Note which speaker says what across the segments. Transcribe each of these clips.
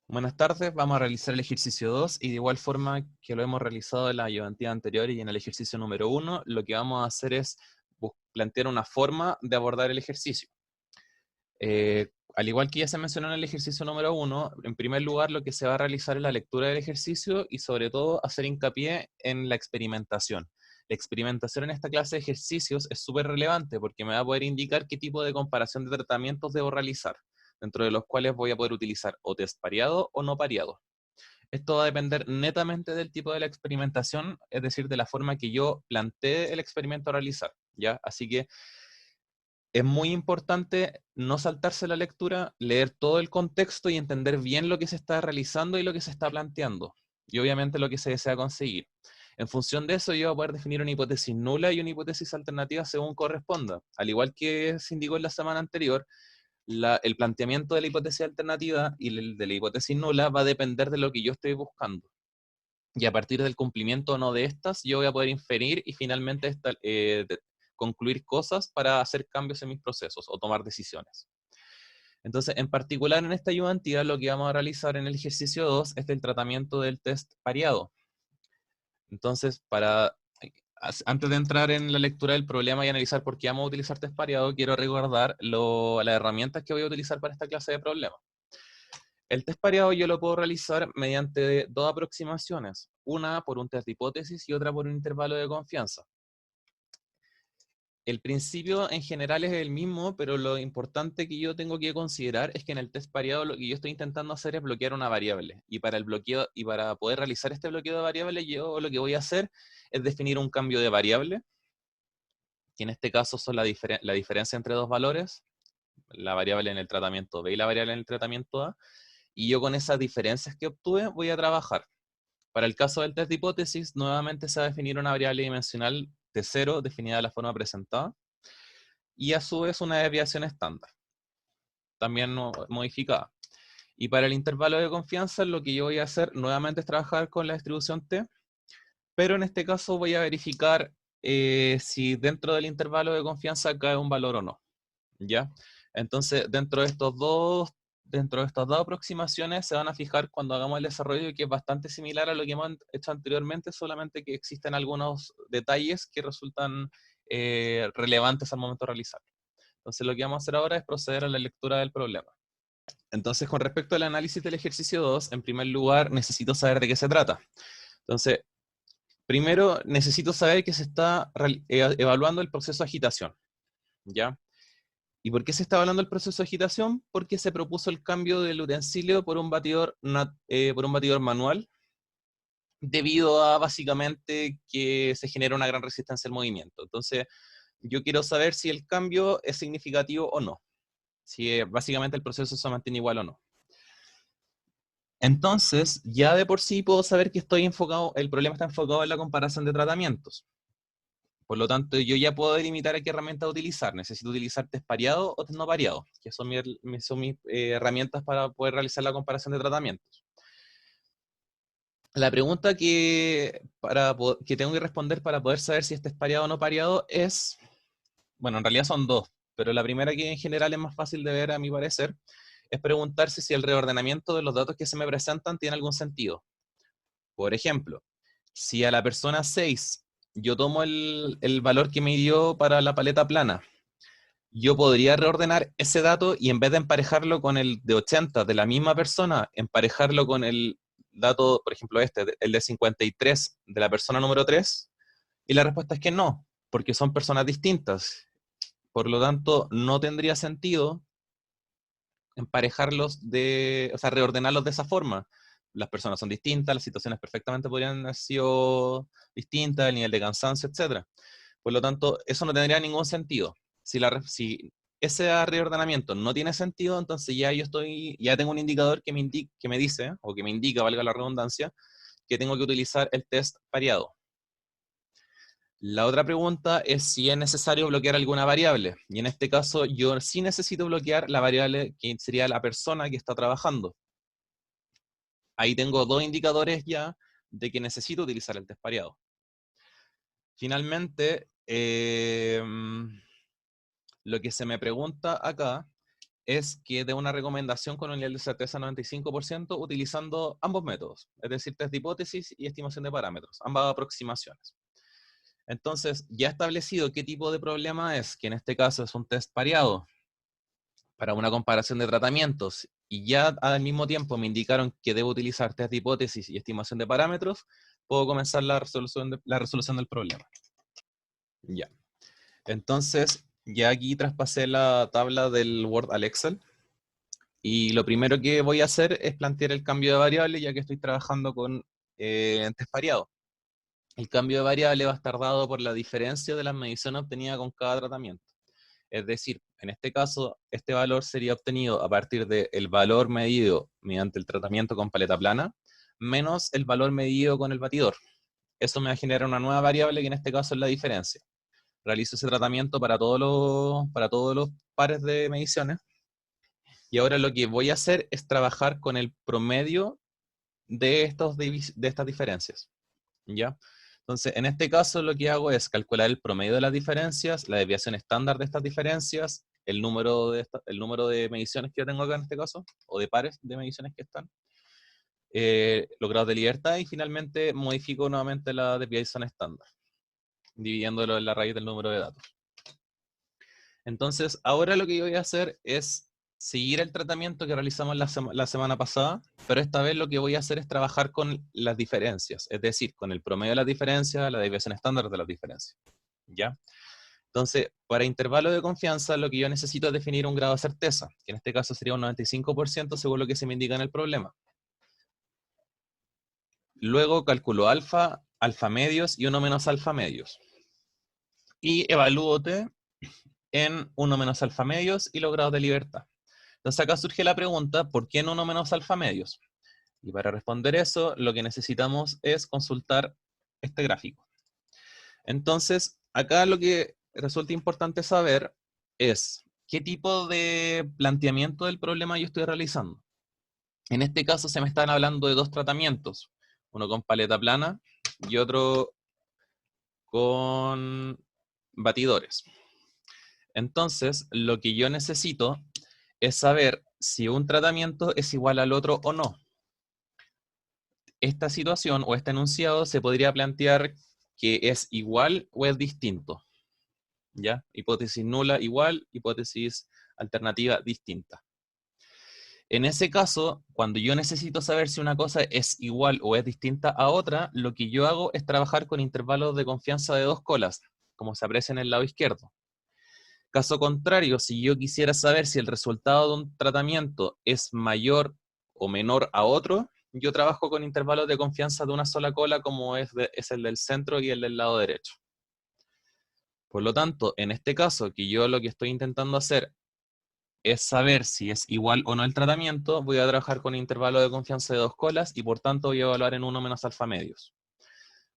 Speaker 1: Buenas tardes, vamos a realizar el ejercicio 2 y de igual forma que lo hemos realizado en la ayudantía anterior y en el ejercicio número 1, lo que vamos a hacer es plantear una forma de abordar el ejercicio. Al igual que ya se mencionó en el ejercicio número 1, en primer lugar lo que se va a realizar es la lectura del ejercicio y sobre todo hacer hincapié en la experimentación. La experimentación en esta clase de ejercicios es súper relevante porque me va a poder indicar qué tipo de comparación de tratamientos debo realizar, dentro de los cuales voy a poder utilizar o test pareado o no pareado. Esto va a depender netamente del tipo de la experimentación, es decir, de la forma que yo plantee el experimento a realizar, ¿ya? Así que es muy importante no saltarse la lectura, leer todo el contexto y entender bien lo que se está realizando y lo que se está planteando, y obviamente lo que se desea conseguir. En función de eso, yo voy a poder definir una hipótesis nula y una hipótesis alternativa según corresponda. Al igual que se indicó en la semana anterior, el planteamiento de la hipótesis alternativa y el de la hipótesis nula va a depender de lo que yo estoy buscando. Y a partir del cumplimiento o no de estas, yo voy a poder inferir y finalmente concluir cosas para hacer cambios en mis procesos o tomar decisiones. Entonces, en particular en esta ayudantía, lo que vamos a realizar en el ejercicio 2 es el tratamiento del test pareado. Entonces, antes de entrar en la lectura del problema y analizar por qué vamos a utilizar test pareado, quiero recordar las herramientas que voy a utilizar para esta clase de problemas. El test pareado yo lo puedo realizar mediante dos aproximaciones, una por un test de hipótesis y otra por un intervalo de confianza. El principio en general es el mismo, pero lo importante que yo tengo que considerar es que en el test pareado lo que yo estoy intentando hacer es bloquear una variable. Y para el bloqueo, y para poder realizar este bloqueo de variable, yo lo que voy a hacer es definir un cambio de variable, que en este caso son la diferencia entre dos valores, la variable en el tratamiento B y la variable en el tratamiento A, y yo con esas diferencias que obtuve voy a trabajar. Para el caso del test de hipótesis, nuevamente se va a definir una variable dimensional de 0 definida de la forma presentada, y a su vez una desviación estándar, también no modificada. Y para el intervalo de confianza, lo que yo voy a hacer nuevamente es trabajar con la distribución T, pero en este caso voy a verificar si dentro del intervalo de confianza cae un valor o no, ¿ya? Entonces, dentro de estas dos aproximaciones se van a fijar cuando hagamos el desarrollo, que es bastante similar a lo que hemos hecho anteriormente, solamente que existen algunos detalles que resultan relevantes al momento de realizarlo. Entonces lo que vamos a hacer ahora es proceder a la lectura del problema. Entonces, con respecto al análisis del ejercicio 2, en primer lugar necesito saber de qué se trata. Entonces, primero necesito saber que se está evaluando el proceso de agitación, ¿ya? ¿Y por qué se está evaluando el proceso de agitación? Porque se propuso el cambio del utensilio por un batidor manual, debido a básicamente que se genera una gran resistencia al movimiento. Entonces, yo quiero saber si el cambio es significativo o no, si básicamente el proceso se mantiene igual o no. Entonces, ya de por sí puedo saber que el problema está enfocado en la comparación de tratamientos. Por lo tanto, yo ya puedo delimitar a qué herramienta utilizar. Necesito utilizar test pareado o test no pareado, que son mis herramientas para poder realizar la comparación de tratamientos. La pregunta que tengo que responder para poder saber si este es pareado o no pareado es, bueno, en realidad son dos, pero la primera, que en general es más fácil de ver a mi parecer, es preguntarse si el reordenamiento de los datos que se me presentan tiene algún sentido. Por ejemplo, si a la persona 6 yo tomo el valor que me dio para la paleta plana, yo podría reordenar ese dato y en vez de emparejarlo con el de 80 de la misma persona, emparejarlo con el dato, por ejemplo, el de 53 de la persona número 3. Y la respuesta es que no, porque son personas distintas. Por lo tanto, no tendría sentido o sea, reordenarlos de esa forma. Las personas son distintas, las situaciones perfectamente podrían haber sido distintas, el nivel de cansancio, etcétera. Por lo tanto, eso no tendría ningún sentido. Si ese reordenamiento no tiene sentido, entonces ya tengo un indicador que me dice, o que me indica, valga la redundancia, que tengo que utilizar el test pareado. La otra pregunta es si es necesario bloquear alguna variable. Y en este caso, yo sí necesito bloquear la variable que sería la persona que está trabajando. Ahí tengo dos indicadores ya de que necesito utilizar el test pareado. Finalmente, lo que se me pregunta acá es que dé una recomendación con un nivel de certeza 95% utilizando ambos métodos, es decir, test de hipótesis y estimación de parámetros, ambas aproximaciones. Entonces, ya establecido qué tipo de problema es, que en este caso es un test pareado para una comparación de tratamientos, y ya al mismo tiempo me indicaron que debo utilizar test de hipótesis y estimación de parámetros, puedo comenzar la resolución del problema. Ya. Entonces, ya aquí traspasé la tabla del Word al Excel. Y lo primero que voy a hacer es plantear el cambio de variable, ya que estoy trabajando con test pareado. El cambio de variable va a estar dado por la diferencia de las mediciones obtenidas con cada tratamiento. Es decir, en este caso, este valor sería obtenido a partir del valor medido mediante el tratamiento con paleta plana, menos el valor medido con el batidor. Eso me va a generar una nueva variable, que en este caso es la diferencia. Realizo ese tratamiento para todos los pares de mediciones. Y ahora lo que voy a hacer es trabajar con el promedio de estas diferencias, ¿ya? Entonces, en este caso lo que hago es calcular el promedio de las diferencias, la desviación estándar de estas diferencias, el número de mediciones que yo tengo acá en este caso, o de pares de mediciones que están, los grados de libertad, y finalmente modifico nuevamente la desviación estándar, dividiéndolo en la raíz del número de datos. Entonces, ahora lo que yo voy a hacer es seguir el tratamiento que realizamos la semana pasada, pero esta vez lo que voy a hacer es trabajar con las diferencias, es decir, con el promedio de las diferencias, la desviación estándar de las diferencias, ¿ya? Entonces, para intervalo de confianza, lo que yo necesito es definir un grado de certeza, que en este caso sería un 95% según lo que se me indica en el problema. Luego calculo alfa, alfa medios y 1 menos alfa medios. Y evalúo T en 1 menos alfa medios y los grados de libertad. Entonces acá surge la pregunta, ¿por qué en 1 menos alfa medios? Y para responder eso, lo que necesitamos es consultar este gráfico. Entonces, acá lo que resulta importante saber es qué tipo de planteamiento del problema yo estoy realizando. En este caso se me están hablando de dos tratamientos, uno con paleta plana y otro con batidores. Entonces, lo que yo necesito es saber si un tratamiento es igual al otro o no. Esta situación o este enunciado se podría plantear que es igual o es distinto, ¿ya? Hipótesis nula igual, hipótesis alternativa distinta. En ese caso, cuando yo necesito saber si una cosa es igual o es distinta a otra, lo que yo hago es trabajar con intervalos de confianza de 2 colas, como se aprecia en el lado izquierdo. Caso contrario, si yo quisiera saber si el resultado de un tratamiento es mayor o menor a otro, yo trabajo con intervalos de confianza de una sola cola, como es el del centro y el del lado derecho. Por lo tanto, en este caso, que yo lo que estoy intentando hacer es saber si es igual o no el tratamiento, voy a trabajar con intervalo de confianza de 2 colas y por tanto voy a evaluar en 1 menos alfa medios.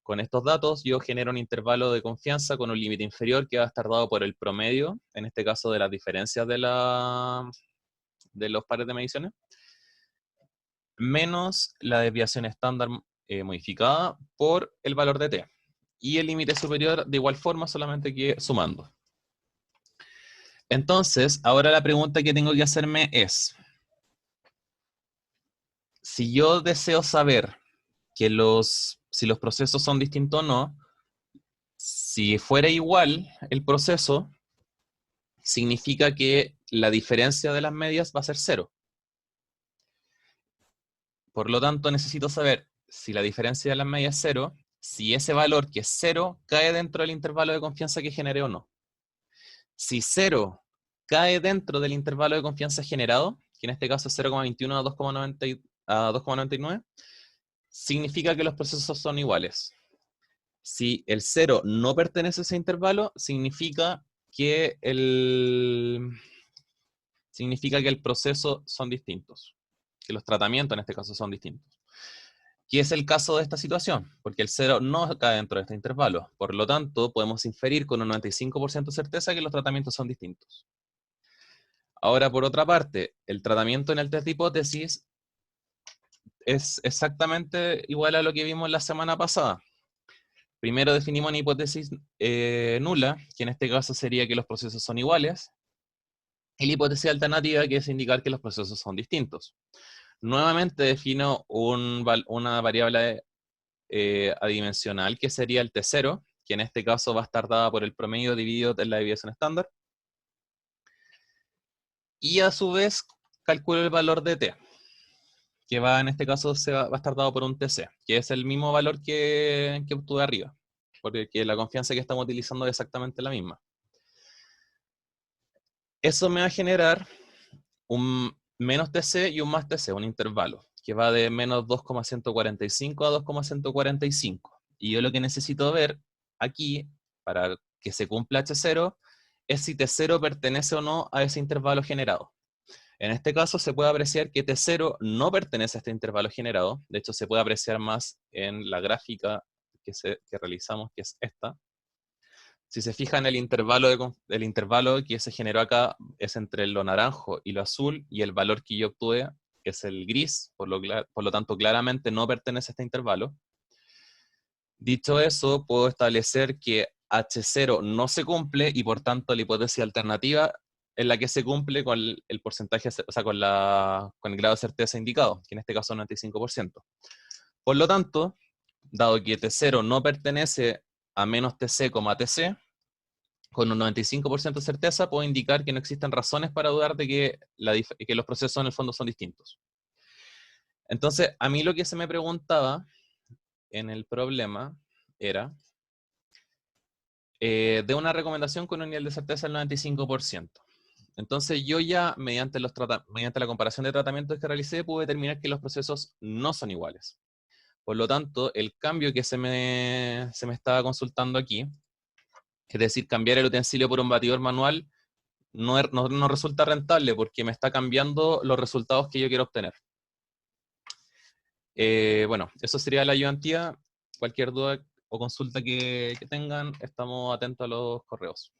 Speaker 1: Con estos datos yo genero un intervalo de confianza con un límite inferior que va a estar dado por el promedio, en este caso de las diferencias de los pares de mediciones, menos la desviación estándar modificada por el valor de t. Y el límite superior de igual forma, solamente que sumando. Entonces, ahora la pregunta que tengo que hacerme es, si yo deseo saber que si los procesos son distintos o no, si fuera igual el proceso, significa que la diferencia de las medias va a ser 0. Por lo tanto, necesito saber si la diferencia de las medias es 0, si ese valor que es 0 cae dentro del intervalo de confianza que generé o no. Si 0 cae dentro del intervalo de confianza generado, que en este caso es 0,21 a 2,99, significa que los procesos son iguales. Si el 0 no pertenece a ese intervalo, significa que el proceso son distintos, que los tratamientos en este caso son distintos. ¿Qué es el caso de esta situación? Porque el 0 no cae dentro de este intervalo. Por lo tanto, podemos inferir con un 95% de certeza que los tratamientos son distintos. Ahora, por otra parte, el tratamiento en el test de hipótesis es exactamente igual a lo que vimos la semana pasada. Primero definimos una hipótesis nula, que en este caso sería que los procesos son iguales. Y la hipótesis alternativa, que es indicar que los procesos son distintos. Nuevamente defino una variable adimensional, que sería el T0, que en este caso va a estar dada por el promedio dividido en la desviación estándar. Y a su vez calculo el valor de T, que en este caso va a estar dado por un TC, que es el mismo valor que obtuve arriba, porque la confianza que estamos utilizando es exactamente la misma. Eso me va a generar un menos TC y un más TC, un intervalo, que va de menos 2,145 a 2,145. Y yo lo que necesito ver aquí, para que se cumpla H0, es si T0 pertenece o no a ese intervalo generado. En este caso se puede apreciar que T0 no pertenece a este intervalo generado. De hecho, se puede apreciar más en la gráfica que realizamos, que es esta. Si se fijan, el intervalo que se generó acá es entre lo naranjo y lo azul, y el valor que yo obtuve es el gris, por lo tanto claramente no pertenece a este intervalo. Dicho eso, puedo establecer que H0 no se cumple y por tanto la hipótesis alternativa es la que se cumple con el porcentaje, o sea, con el grado de certeza indicado, que en este caso es 95%. Por lo tanto, dado que T0 no pertenece a menos TC, TC, con un 95% de certeza puedo indicar que no existen razones para dudar de que los procesos en el fondo son distintos. Entonces, a mí lo que se me preguntaba en el problema era de una recomendación con un nivel de certeza del 95%. Entonces yo ya, mediante la comparación de tratamientos que realicé, pude determinar que los procesos no son iguales. Por lo tanto, el cambio que se me estaba consultando aquí, es decir, cambiar el utensilio por un batidor manual, no resulta rentable porque me está cambiando los resultados que yo quiero obtener. Bueno, eso sería la ayudantía. Cualquier duda o consulta que tengan, estamos atentos a los correos.